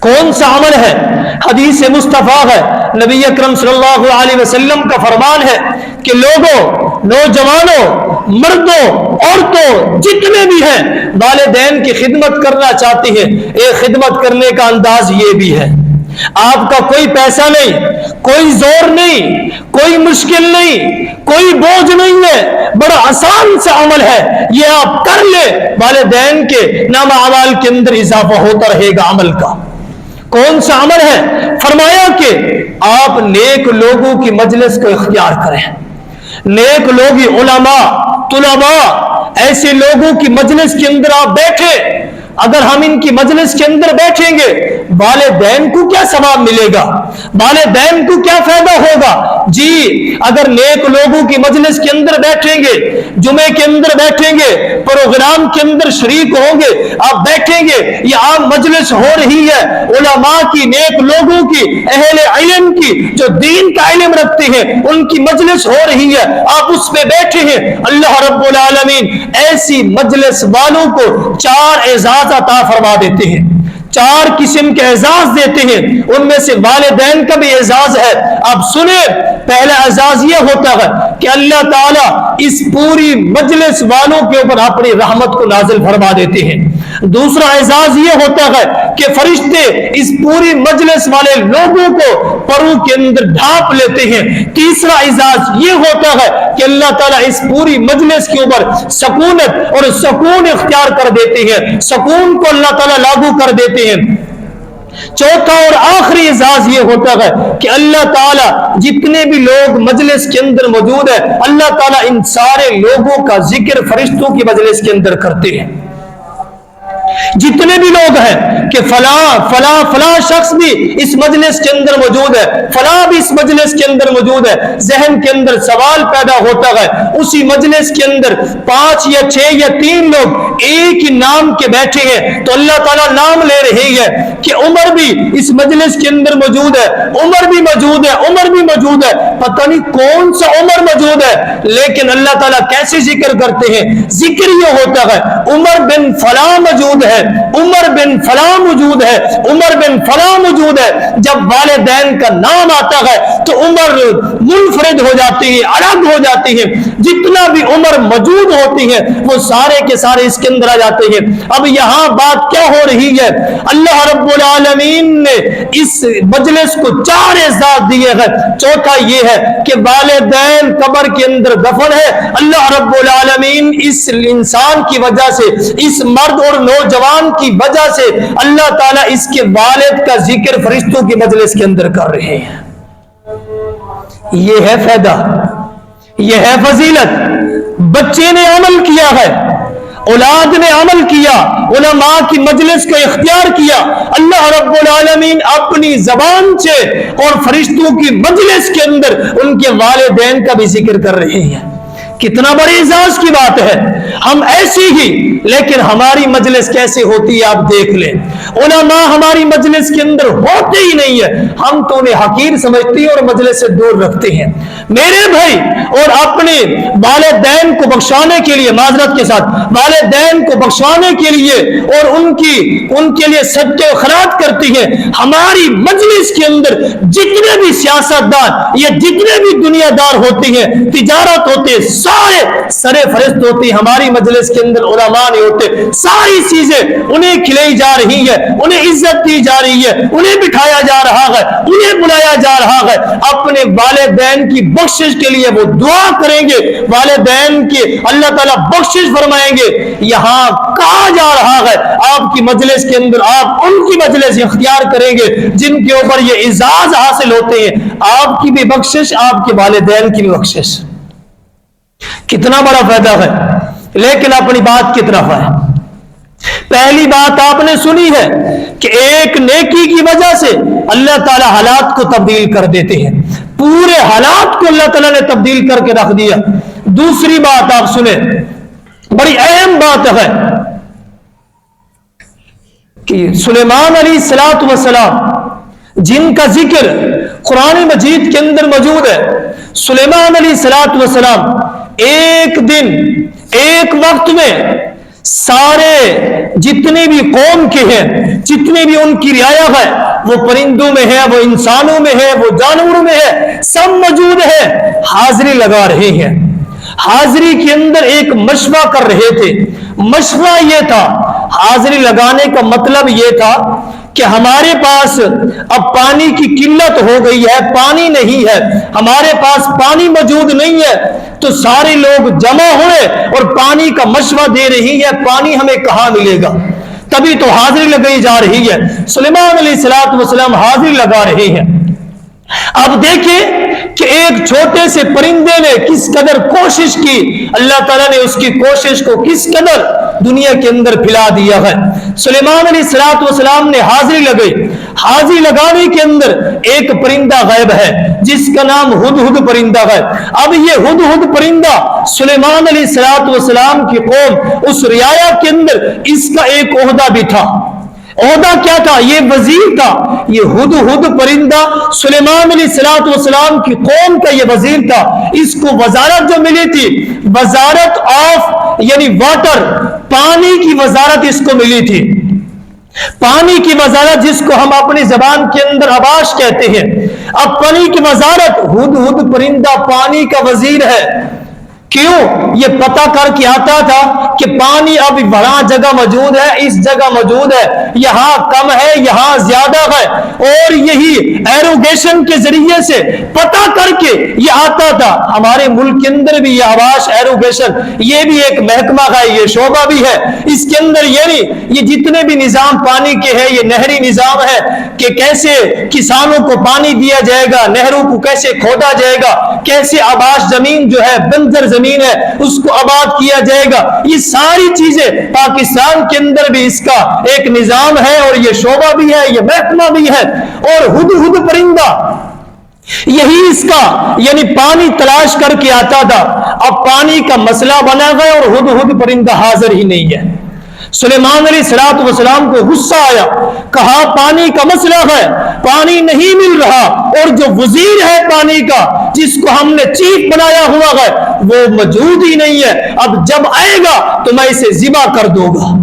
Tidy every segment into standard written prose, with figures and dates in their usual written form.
کون سا عمل ہے؟ حدیث مصطفیٰ ہے، نبی اکرم صلی اللہ علیہ وسلم کا فرمان ہے کہ لوگوں، نوجوانوں، مردوں، عورتوں جتنے بھی ہیں والدین کی خدمت کرنا چاہتے ہیں، ایک خدمت کرنے کا انداز یہ بھی ہے، آپ کا کوئی پیسہ نہیں، کوئی زور نہیں، کوئی مشکل نہیں، کوئی بوجھ نہیں ہے، بڑا آسان سا عمل ہے، یہ آپ کر لیں، والدین کے نامہ اعمال کے اندر اضافہ ہوتا رہے گا عمل کا۔ کون سا عمل ہے؟ فرمایا کہ آپ نیک لوگوں کی مجلس کو اختیار کریں، نیک لوگ، علماء، طلباء، ایسے لوگوں کی مجلس کے اندر آپ بیٹھیں۔ اگر ہم ان کی مجلس کے اندر بیٹھیں گے والدین کو کیا ثواب ملے گا، والدین کو کیا فائدہ ہوگا؟ جی اگر نیک لوگوں کی مجلس کے اندر بیٹھیں گے، جمعے کے اندر بیٹھیں گے، پروگرام کے اندر شریک ہوں گے، آپ بیٹھیں گے، یہ عام مجلس ہو رہی ہے علماء کی، نیک لوگوں کی، اہل علم کی، جو دین کا علم رکھتے ہیں، ان کی مجلس ہو رہی ہے، آپ اس پہ بیٹھے ہیں۔ اللہ رب العالمین ایسی مجلس والوں کو 4 اعزاز عطا فرما دیتے ہیں، 4 قسم کے اعزاز دیتے ہیں، ان میں سے والدین کا بھی اعزاز ہے۔ اب سنیں، پہلا اعزاز یہ ہوتا ہے کہ اللہ تعالیٰ اس پوری مجلس والوں کے اوپر اپنی رحمت کو نازل فرما دیتے ہیں۔ دوسرا اعزاز یہ ہوتا ہے کہ فرشتے اس پوری مجلس والے لوگوں کو پروں کے اندر ڈھانپ لیتے ہیں۔ تیسرا اعزاز یہ ہوتا ہے کہ اللہ تعالیٰ اس پوری مجلس کے اوپر سکونت اور سکون اختیار کر دیتے ہیں، سکون کو اللہ تعالیٰ لاگو کر دیتے ہیں۔ چوتھا اور آخری اعزاز یہ ہوتا ہے کہ اللہ تعالیٰ جتنے بھی لوگ مجلس کے اندر موجود ہیں، اللہ تعالیٰ ان سارے لوگوں کا ذکر فرشتوں کی مجلس کے اندر کرتے ہیں۔ جتنے بھی لوگ ہیں کہ فلاں فلاں فلاں شخص بھی اس مجلس کے اندر موجود ہے، فلاں بھی اس مجلس کے اندر موجود ہے، ذہن کے اندر سوال پیدا ہوتا ہے۔ اسی مجلس کے اندر 5 یا 6 یا 3 لوگ ایک ہی نام کے بیٹھے ہیں تو اللہ تعالیٰ نام لے رہی ہے کہ عمر بھی اس مجلس کے اندر موجود ہے، عمر بھی موجود ہے، عمر بھی موجود ہے، پتہ نہیں کون سا عمر موجود ہے، لیکن اللہ تعالیٰ کیسے ذکر کرتے ہیں؟ ذکر یہ ہوتا ہے عمر بن فلاں موجود ہے، عمر بن فلاں موجود ہے، عمر بن فلاں موجود ہے۔ جب والدین کا نام آتا ہے تو عمر منفرد ہو جاتی ہے، الگ ہو جاتی ہے، جتنا بھی عمر موجود ہوتی ہے وہ سارے کے سارے اس کے اندر آ جاتے ہیں۔ اب یہاں بات کیا ہو رہی ہے؟ اللہ رب العالمین نے اس مجلس کو 4 اعزاز دیے ہیں۔ چوتھا یہ ہے کہ والدین قبر کے اندر دفن ہے، اللہ رب العالمین اس انسان کی وجہ سے، اس مرد اور نوجوان کی وجہ سے اللہ تعالیٰ اس کے والد کا ذکر فرشتوں کی مجلس کے اندر کر رہے ہیں۔ یہ ہے فائدہ، یہ ہے فضیلت۔ بچے نے عمل کیا ہے، اولاد نے عمل کیا، علماء کی مجلس کو اختیار کیا، اللہ رب العالمین اپنی زبان سے اور فرشتوں کی مجلس کے اندر ان کے والدین کا بھی ذکر کر رہے ہیں۔ کتنا بڑی اعزاز کی بات ہے۔ ہم ایسی ہی، لیکن ہماری مجلس کیسے ہوتی ہے آپ دیکھ لیں۔ علماء ہماری مجلس کے اندر ہوتے ہی نہیں ہے، ہم تو انہیں حقیر سمجھتے ہیں اور مجلس سے دور رکھتے ہیں۔ میرے بھائی، اور اپنے والدین کو بخشانے کے لیے، معذرت کے ساتھ والدین کو بخشانے کے لیے اور ان کے لیے صدقے و خیرات کرتی ہیں۔ ہماری مجلس کے اندر جتنے بھی سیاست دان یا جتنے بھی دنیا دار ہوتے ہیں، تجارت ہوتے، سارے سرے فرست ہوتی، ہماری مجلس کے اندر علماء نہیں ہوتے۔ ساری چیزیں انہیں کھلائی جا رہی ہے، انہیں عزت دی جا رہی ہے، انہیں بٹھایا جا رہا ہے، انہیں بلایا جا رہا ہے۔ اپنے والدین کی بخشش کے لیے وہ دعا کریں گے، والدین کی اللہ تعالیٰ بخشش فرمائیں گے۔ یہاں کہا جا رہا ہے آپ کی مجلس کے اندر آپ ان کی مجلس اختیار کریں گے جن کے اوپر یہ اعزاز حاصل ہوتے ہیں، آپ کی بھی بخشش، آپ کے والدین کی بھی بخشش۔ کتنا بڑا فائدہ ہے، لیکن اپنی بات کی طرف ہے۔ پہلی بات آپ نے سنی ہے کہ ایک نیکی کی وجہ سے اللہ تعالیٰ حالات کو تبدیل کر دیتے ہیں، پورے حالات کو اللہ تعالیٰ نے تبدیل کر کے رکھ دیا۔ دوسری بات آپ سنیں، بڑی اہم بات ہے کہ سلیمان علیہ الصلوۃ والسلام جن کا ذکر قرآن مجید کے اندر موجود ہے، سلیمان علیہ الصلوۃ والسلام ایک دن ایک وقت میں سارے جتنے بھی قوم کے ہیں، جتنے بھی ان کی رعایا ہے، وہ پرندوں میں ہے، وہ انسانوں میں ہے، وہ جانوروں میں ہے، سب موجود ہے، حاضری لگا رہے ہیں۔ حاضری کے اندر ایک مشورہ کر رہے تھے۔ مشورہ یہ تھا، حاضری لگانے کا مطلب یہ تھا کہ ہمارے پاس اب پانی کی قلت ہو گئی ہے، پانی نہیں ہے، ہمارے پاس پانی موجود نہیں ہے، تو سارے لوگ جمع ہوئے اور پانی کا مشورہ دے رہی ہے، پانی ہمیں کہاں ملے گا؟ تبھی تو حاضری لگائی جا رہی ہے۔ سلیمان علیہ السلام حاضری لگا رہے ہیں۔ اب دیکھیں کہ ایک چھوٹے سے پرندے نے کس قدر کوشش کی، اللہ تعالیٰ نے اس کی کوشش کو کس قدر دنیا کے اندر پھیلا دیا ہے۔ سلیمان علیہ السلام نے حاضری لگائی۔ حاضری لگانے کے اندر ایک پرندہ غائب ہے جس کا نام ہدہد پرندہ ہے۔ اب یہ ہدہد پرندہ سلیمان علیہ السلام کی قوم اس رعایا کے اندر اس کا ایک عہدہ بھی تھا۔ عہدہ کیا تھا؟ یہ وزیر تھا۔ یہ ہدہد پرندہ سلیمان علیہ السلام کی قوم کا یہ وزیر تھا۔ اس کو وزارت جو ملی تھی، وزارت آف یعنی واٹر، پانی کی وزارت اس کو ملی تھی۔ پانی کی وزارت جس کو ہم اپنی زبان کے اندر آباش کہتے ہیں۔ اب پانی کی وزارت، ہدہد پرندہ پانی کا وزیر ہے۔ کیوں؟ یہ پتہ کر کے آتا تھا کہ پانی اب بڑا جگہ موجود ہے، اس جگہ موجود ہے، یہاں کم ہے، یہاں زیادہ ہے، اور یہی ایروگیشن کے ذریعے سے پتہ کر کے یہ آتا تھا۔ ہمارے ملک کے اندر بھی یہ آواش ایروگیشن، یہ بھی ایک محکمہ ہے، یہ شعبہ بھی ہے۔ اس کے اندر یہ جتنے بھی نظام پانی کے ہیں، یہ نہری نظام ہے کہ کیسے کسانوں کو پانی دیا جائے گا، نہروں کو کیسے کھودا جائے گا، کیسے آباش زمین جو ہے، بنجر زمین ہے، اس کو آباد کیا جائے گا۔ یہ ساری چیزیں پاکستان کے اندر بھی اس کا ایک نظام ہے، اور یہ شعبہ بھی ہے، یہ محکمہ بھی ہے۔ اور ہدہد پرندہ یہی اس کا یعنی پانی تلاش کر کے آتا تھا۔ اب پانی کا مسئلہ بنا گیا اور ہدہد پرندہ حاضر ہی نہیں ہے۔ سلیمان علیہ السلام کو غصہ آیا، کہا پانی کا مسئلہ ہے، پانی نہیں مل رہا، اور جو وزیر ہے پانی کا جس کو ہم نے چیف بنایا ہوا ہے وہ موجود ہی نہیں ہے۔ اب جب آئے گا تو میں اسے ذبح کر دوں گا،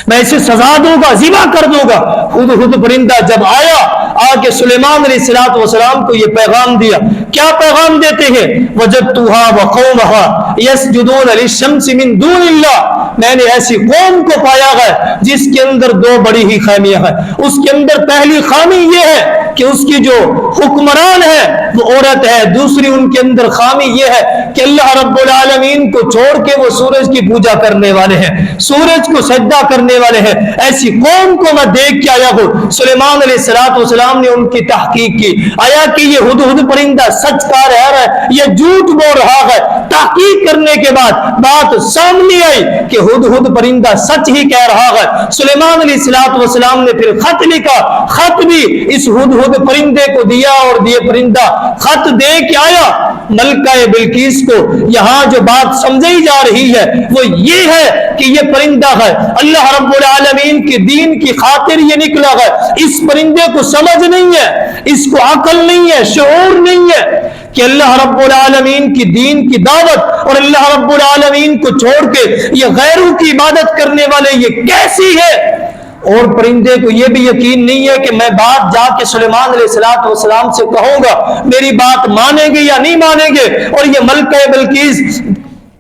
میں اسے سزا دوں گا، ذبح کر دوں گا۔ ہدہد پرندہ جب آیا، آ کے سلیمان علیہ السلام کو یہ پیغام دیا۔ کیا پیغام دیتے ہیں؟ وجدتها وقومها يسجدون للشمس من دون اللہ۔ میں نے ایسی قوم کو پایا ہے جس کے اندر دو بڑی ہی خامیاں ہیں۔ اس کے اندر پہلی خامی یہ ہے کہ اس کی جو حکمران ہے وہ عورت ہے۔ دوسری ان کے اندر خامی یہ ہے کہ اللہ رب العالمین کو چھوڑ کے وہ سورج کی پوجا کرنے والے ہیں، سورج کو سجدہ کرنے والے ہیں۔ ایسی قوم کو میں دیکھ کے آیا ہوں۔ سلیمان علیہ السلام نے ان کی تحقیق کی، آیا کہ یہ ہدہد پرندہ سچ کہہ رہا ہے، یہ جھوٹ بول رہا ہے۔ تحقیق کرنے کے بعد بات سامنے آئی کہ ہدہد پرندہ سچ ہی کہہ رہا ہے۔ سلیمان علیہ السلام نے پھر خط لکھا، خط بھی اس ہدہد پرندے کو دیا، اور یہ پرندہ خط دے کے آیا ملکہ بلقیس کو۔ یہاں جو بات سمجھی جا رہی ہے وہ یہ ہے کہ یہ پرندہ ہے اللہ رب العالمین کے دین کی خاطر یہ نکلا ہے۔ اس پرندے کو سمجھ نہیں ہے، اس کو عقل نہیں ہے، شعور نہیں ہے کہ اللہ رب العالمین کی دین کی دعوت اور اللہ رب العالمین کو چھوڑ کے یہ غیروں کی عبادت کرنے والے یہ کیسی ہے۔ اور پرندے کو یہ بھی یقین نہیں ہے کہ میں بات جا کے سلیمان علیہ السلام سے کہوں گا، میری بات مانیں گے یا نہیں مانیں گے، اور یہ ملکہ بلقیس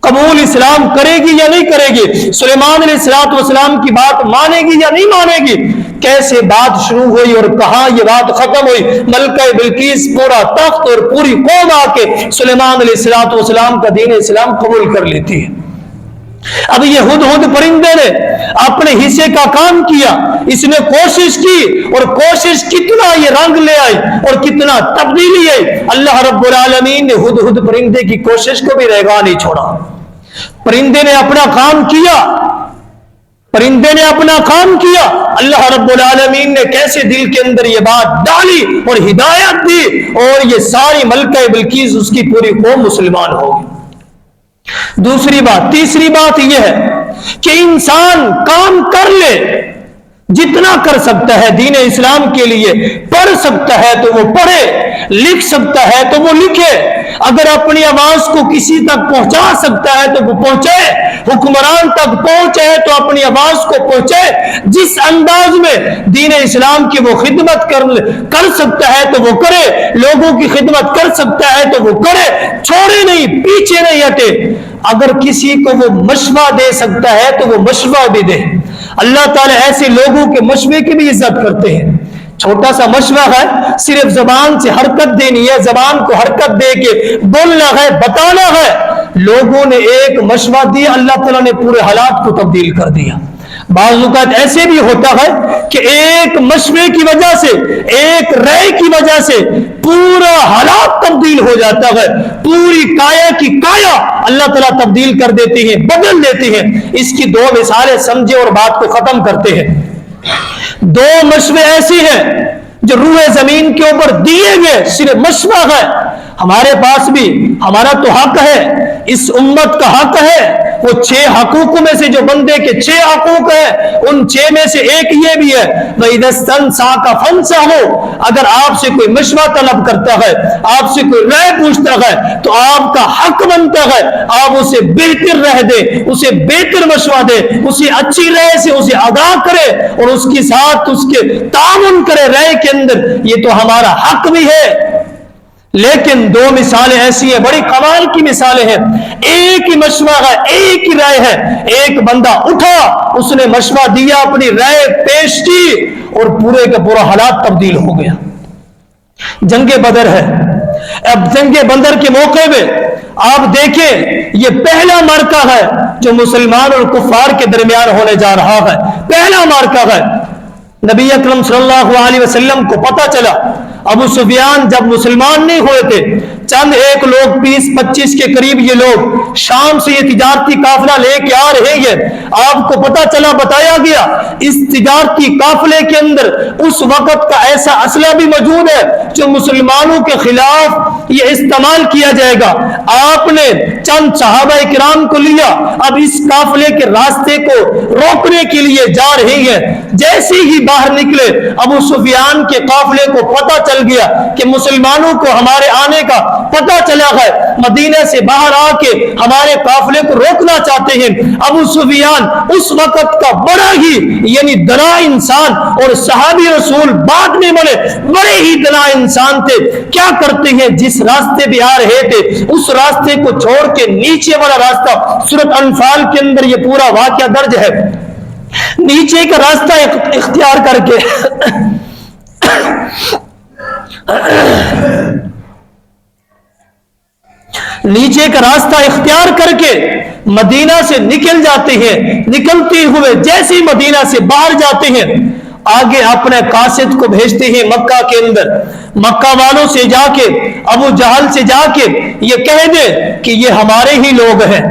قبول اسلام کرے گی یا نہیں کرے گی، سلیمان علیہ السلام کی بات مانے گی یا نہیں مانے گی۔ کیسے بات شروع ہوئی اور کہاں یہ بات ختم ہوئی۔ ملکہ بلقیس پورا تخت اور پوری قوم آ کے سلیمان علیہ السلام کا دین اسلام قبول کر لیتی ہے۔ اب یہ ہدہد پرندے نے اپنے حصے کا کام کیا، اس نے کوشش کی، اور کوشش کتنا یہ رنگ لے آئی اور کتنا تبدیلی آئی۔ اللہ رب العالمین نے ہدہد پرندے کی کوشش کو بھی رہا نہیں چھوڑا۔ پرندے نے اپنا کام کیا، پرندے نے اپنا کام کیا۔ اللہ رب العالمین نے کیسے دل کے اندر یہ بات ڈالی اور ہدایت دی، اور یہ ساری ملکہ بلقیس اس کی پوری قوم مسلمان ہو گئی۔ دوسری بات، تیسری بات یہ ہے کہ انسان کام کر لے جتنا کر سکتا ہے دین اسلام کے لیے، پڑھ پڑھ سکتا ہے تو وہ پڑھے، لکھ سکتا ہے تو وہ لکھے، اگر اپنی آواز کو کسی تک پہنچا سکتا ہے تو وہ پہنچے، حکمران تک پہنچے تو اپنی آواز کو پہنچے، جس انداز میں دین اسلام کی وہ خدمت کر سکتا ہے تو وہ کرے، لوگوں کی خدمت کر سکتا ہے تو وہ کرے، چھوڑے نہیں، پیچھے نہیں ہٹے۔ اگر کسی کو وہ مشورہ دے سکتا ہے تو وہ مشورہ بھی دے۔ اللہ تعالیٰ ایسے لوگوں کے مشورے کی بھی عزت کرتے ہیں۔ چھوٹا سا مشورہ ہے، صرف زبان سے حرکت دینی ہے، زبان کو حرکت دے کے بولنا ہے، بتانا ہے۔ لوگوں نے ایک مشورہ دیا، اللہ تعالیٰ نے پورے حالات کو تبدیل کر دیا۔ بعض اوقات ایسے بھی ہوتا ہے کہ ایک مشورے کی وجہ سے، ایک رائے کی وجہ سے پورا حالات تبدیل ہو جاتا ہے، پوری کایا کی کایا اللہ تعالیٰ تبدیل کر دیتے ہیں، بدل دیتے ہیں۔ اس کی دو مثالیں سمجھے اور بات کو ختم کرتے ہیں۔ دو مشورے ایسی ہیں جو روح زمین کے اوپر دیے گئے صرف مشورہ ہے۔ ہمارے پاس بھی ہمارا تو حق ہے، اس امت کا حق ہے، وہ 6 حقوق میں سے جو بندے کے 6 حقوق ہیں، ان 6 میں سے ایک یہ بھی ہے وَإِذَا اسْتَنْصَحَكَ فَانصَحْهُ۔ اگر آپ سے کوئی مشورہ طلب کرتا ہے، آپ سے کوئی رائے پوچھتا ہے تو آپ کا حق بنتا ہے آپ اسے بہتر رائے دے، اسے بہتر مشورہ دے، اسے اچھی رائے سے اسے آگاہ کرے اور اس کے ساتھ اس کے تعاون کرے رائے کے اندر، یہ تو ہمارا حق بھی ہے۔ لیکن دو مثالیں ایسی ہیں، بڑی کمال کی مثالیں ہیں۔ ایک ہی مشورہ ہے، ایک ہی رائے ہے، ایک بندہ اٹھا، اس نے مشورہ دیا، اپنی رائے پیش کی اور پورے کا پورا حالات تبدیل ہو گیا۔ جنگ بدر ہے، اب جنگ بدر کے موقع میں آپ دیکھیں یہ پہلا معرکہ ہے جو مسلمان اور کفار کے درمیان ہونے جا رہا ہے، پہلا معرکہ ہے۔ نبی اکرم صلی اللہ علیہ وسلم کو پتہ چلا، ابو سفیان جب مسلمان نہیں ہوئے تھے، چند ایک لوگ 20-25 کے قریب یہ لوگ شام سے یہ تجارتی قافلہ لے کے آ رہے ہیں، آپ کو پتہ چلا، بتایا گیا اس تجارتی قافلے کے اندر اس وقت کا ایسا اسلحہ بھی موجود ہے جو مسلمانوں کے خلاف یہ استعمال کیا جائے گا۔ آپ نے چند صحابہ کرام کو لیا، اب اس قافلے کے راستے کو روکنے کے لیے جا رہے ہیں۔ جیسے ہی باہر نکلے، ابو سفیان کے قافلے کو پتہ چل گیا کہ مسلمانوں کو ہمارے آنے کا پتہ چلا ہے، مدینہ سے باہر آ کے ہمارے قافلے کو روکنا چاہتے ہیں۔ ابو سفیان اس وقت کا بڑا ہی یعنی دنا انسان، اور صحابی رسول بعد میں بڑے ہی دنا انسان تھے۔ کیا کرتے ہیں، جس راستے بھی آ رہے تھے اس راستے کو چھوڑ کے نیچے والا راستہ، سورۃ انفال کے اندر یہ پورا واقعہ درج ہے، نیچے کا راستہ اختیار کر کے نیچے کا راستہ اختیار کر کے مدینہ سے نکل جاتے ہیں۔ نکلتے ہوئے جیسے ہی مدینہ سے باہر جاتے ہیں، آگے اپنے قاصد کو بھیجتے ہیں مکہ کے اندر، مکہ والوں سے جا کے، ابو جہل سے جا کے یہ کہہ دے کہ یہ ہمارے ہی لوگ ہیں،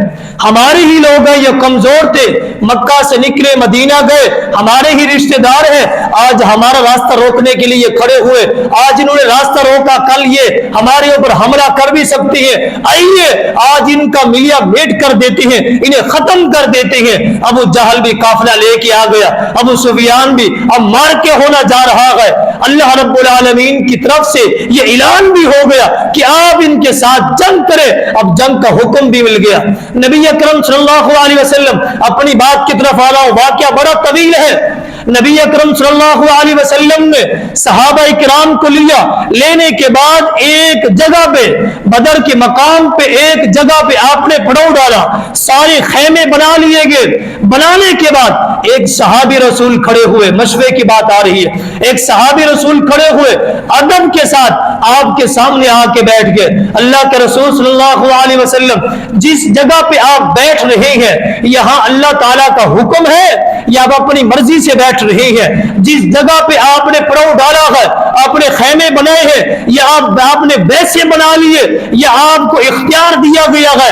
ہمارے ہی لوگ ہیں، یہ کمزور تھے، مکہ سے نکلے مدینہ گئے، ہمارے ہی رشتہ دار ہیں، آج ہمارا راستہ روکنے کے لیے کھڑے ہوئے، آج انہوں نے راستہ روکا، کل یہ ہمارے اوپر حملہ کر بھی سکتے ہیں، آئیے آج ان کا ملیا میٹ کر دیتے ہیں، انہیں ختم کر دیتے ہیں۔ ابو جہل بھی قافلہ لے کے آ گیا، ابو سفیان بھی، اب مار کے ہونا جا رہا ہے۔ اللہ رب العالمین کی طرف سے یہ اعلان بھی ہو گیا کہ آپ ان کے ساتھ جنگ کریں، اب جنگ کا حکم بھی مل گیا۔ نبی اکرم صلی اللہ علیہ وسلم، اپنی بات کی طرف آ رہا ہوں، واقعہ بڑا طویل ہے۔ نبی اکرم صلی اللہ علیہ وسلم نے صحابہ کرام کو لیا، لینے کے بعد ایک جگہ پہ، بدر کے مقام پہ ایک جگہ پہ آپ نے پڑاؤ ڈالا، سارے خیمے بنا لیے گئے۔ بنانے کے بعد ایک صحابی رسول کھڑے ہوئے، مشورے کی بات آ رہی ہے، ایک صحابی رسول کھڑے ہوئے، ادب کے ساتھ آپ کے سامنے آ کے بیٹھ گئے۔ اللہ کے رسول صلی اللہ علیہ وسلم، جس جگہ پہ آپ بیٹھ رہے ہیں یہاں اللہ تعالیٰ کا حکم ہے یا آپ اپنی مرضی سے بیٹھ رہے ہیں؟ جس جگہ پہ آپ نے پڑاؤ ڈالا ہے، آپ نے خیمے بنائے ہیں، یا آپ نے بیسے بنا لیے، یا آپ کو اختیار دیا گیا ہے،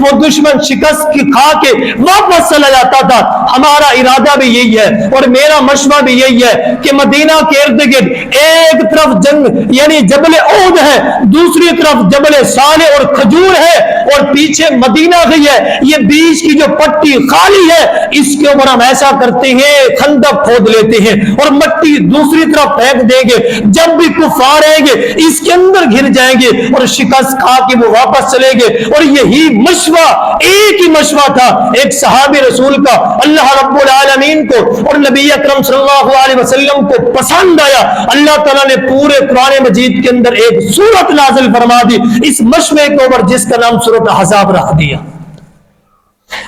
وہ دشمن شکست کی کھا کے واپس چلا جاتا تھا. ہمارا ارادہ بھی یہی ہے اور میرا مشورہ بھی یہی ہے کہ مدینہ کے ارد گرد ایک طرف جنگ یعنی جبل احد ہے, دوسری طرف جبل صالح اور کھجور ہے, اور پیچھے مدینہ گئی ہے. یہ بیچ کی جو پٹی خالی ہے اس کے اوپر ہم ایسا کرتے ہیں خندق کھود لیتے ہیں اور مٹی دوسری طرف پھینک دیں گے. جب بھی کفار آئیں گے اس کے اندر گھر جائیں گے اور شکست کھا کے وہ واپس چلے گے. اور یہی مشورہ, ایک ہی مشورہ تھا ایک صحابی رسول کا, اللہ رب العالمین کو اور نبی اکرم صلی اللہ علیہ وسلم کو پسند آیا. اللہ تعالیٰ نے پورے قرآن مجید کے اندر ایک سورت نازل فرما دی اس مشورے کے اوپر جس کا نام سورت احزاب رکھ دیا.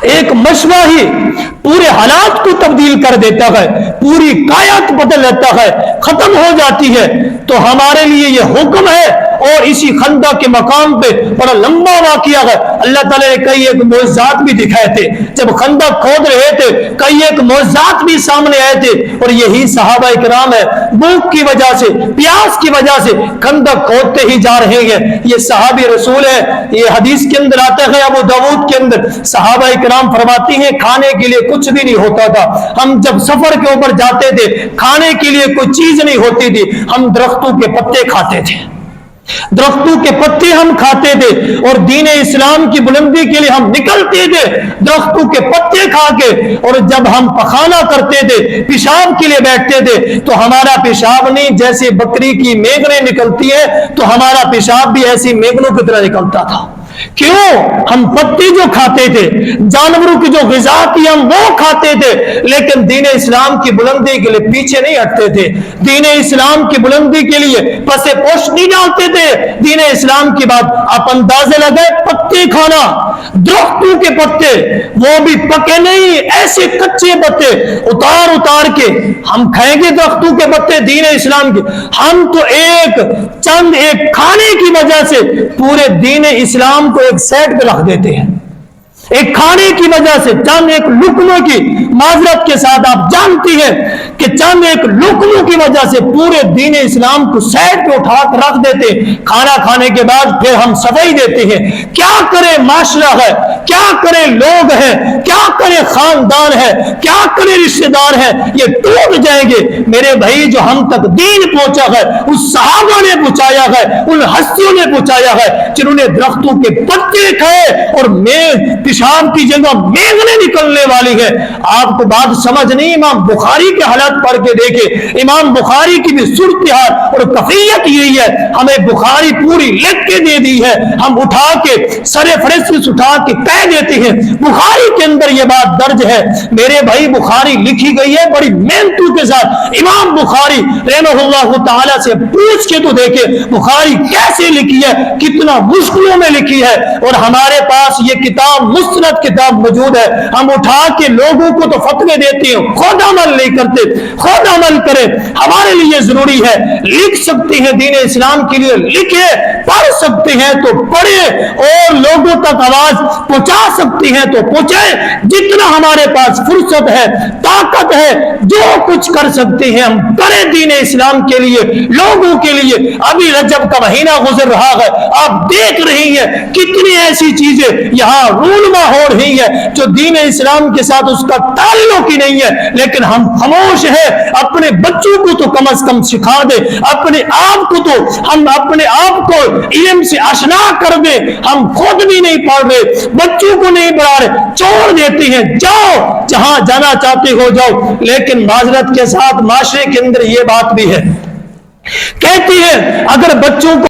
ایک مشورہ ہی پورے حالات کو تبدیل کر دیتا ہے, پوری کائنات بدل دیتا ہے, ختم ہو جاتی ہے. تو ہمارے لیے یہ حکم ہے. اور اسی خندق کے مقام پہ بڑا لمبا واقعہ ہے. اللہ تعالیٰ نے کئی ایک معجزات بھی دکھائے تھے جب خندق کھود رہے تھے, کئی ایک معجزات بھی سامنے آئے تھے. اور یہی صحابہ کرام ہے, بھوک کی وجہ سے, پیاس کی وجہ سے خندق کھودتے ہی جا رہے ہیں. یہ صحابی رسول ہے. یہ حدیث کے اندر آتا ہے ابو داؤد کے اندر, صحابہ کرام فرماتی ہیں کھانے کے لیے کچھ بھی نہیں ہوتا تھا. ہم جب سفر کے اوپر جاتے تھے کھانے کے لیے کوئی چیز نہیں ہوتی تھی, ہم درختوں کے پتے کھاتے تھے, درختوں کے پتے ہم کھاتے تھے. اور دین اسلام کی بلندی کے لیے ہم نکلتے تھے درختوں کے پتے کھا کے. اور جب ہم پخانہ کرتے تھے, پیشاب کے لیے بیٹھتے تھے, تو ہمارا پیشاب نہیں جیسے بکری کی میگنیں نکلتی ہے تو ہمارا پیشاب بھی ایسی میگنوں کی طرح نکلتا تھا. کیوں؟ ہم پتے جو کھاتے تھے, جانوروں کی جو غذا تھی ہم وہ کھاتے تھے, لیکن دین اسلام کی بلندی کے لیے پیچھے نہیں ہٹتے تھے. دین اسلام کی بلندی کے لیے پسے پوش نہیں ڈالتے تھے. دین اسلام کی بات آپ اندازے لگائے, پتے کھانا, درختوں کے پتے, وہ بھی پکے نہیں, ایسے کچے پتے اتار اتار کے ہم کھائیں گے درختوں کے پتے دین اسلام کے. ہم تو ایک چند ایک کھانے کی وجہ سے پورے دین اسلام کو ایک سیٹ پہ رکھ دیتے ہیں. ایک کھانے کی وجہ سے, چند ایک لقموں کی, معذرت کے ساتھ آپ جانتی ہیں کہ چند ایک لقموں کی وجہ سے پورے دین اسلام کو سیٹ پہ اٹھا کر رکھ دیتے. کھانا کھانے کے بعد پھر ہم صفائی دیتے ہیں. کیا کرے معاشرہ ہے, کیا کرے لوگ ہیں, کیا کرے خاندان ہے, کیا کرے رشتہ دار ہے, یہ ٹوٹ جائیں گے. میرے بھائی جو ہم تک دین پہنچا ہے اس صحابہ نے پہنچایا ہے, ان ہستیوں نے پہنچایا ہے جنہوں نے درختوں کے پتے کھائے اور پیشاب کی جگہ میگنیں نکلنے والی ہے. آپ کو بات سمجھ نہیں, امام بخاری کے حالات پڑھ کے دیکھے. امام بخاری کی بھی صورتحال اور کیفیت یہی ہے. ہمیں بخاری پوری لکھ کے دے دی ہے, ہم اٹھا کے سر فہرست اٹھا کے کہہ دیتے ہیں بخاری کے اندر یہ بات درج ہے. میرے بھائی بخاری لکھی گئی ہے بڑی محنتوں کے ساتھ. امام بخاری رحمہ اللہ تعالی سے پوچھ کے تو دیکھے بخاری کیسے لکھی ہے, کتنا مشکلوں میں لکھی ہے. اور ہمارے پاس یہ کتاب مستند کتاب موجود ہے. ہم اٹھا کے لوگوں کو تو فتوے دیتے ہیں, خود عمل نہیں کرتے. خود عمل کرے, ہمارے لیے ضروری ہے. لکھ سکتے ہیں دین اسلام کے لیے لکھے, پڑھ سکتے ہیں تو پڑھے, اور لوگوں تک آواز پہنچا سکتے ہیں تو پہنچائے. جتنا ہمارے پاس فرصت ہے, طاقت ہے, جو کچھ کر سکتے ہیں ہم کریں دین اسلام کے لیے, لوگوں کے لیے. ابھی رجب کا مہینہ گزر رہا ہے, آپ دیکھ رہی ہیں کتنی ایسی چیزیں یہاں رونما ہو رہی ہے جو دین اسلام کے ساتھ اس کا تعلق ہی نہیں ہے, لیکن ہم خاموش ہیں. اپنے بچوں کو تو کم از کم سکھا دے, اپنے آپ کو تو ہم اپنے آپ کو علم سے آشنا کر دے. ہم خود بھی نہیں پڑھ رہے, بچوں کو نہیں پڑھا رہے, چھوڑ دیتے ہیں جاؤ جہاں جانا چاہتے ہو جاؤ. لیکن معذرت کے ساتھ معاشرے کے اندر یہ بات بھی ہے, کہتی ہے اگر بچوں کو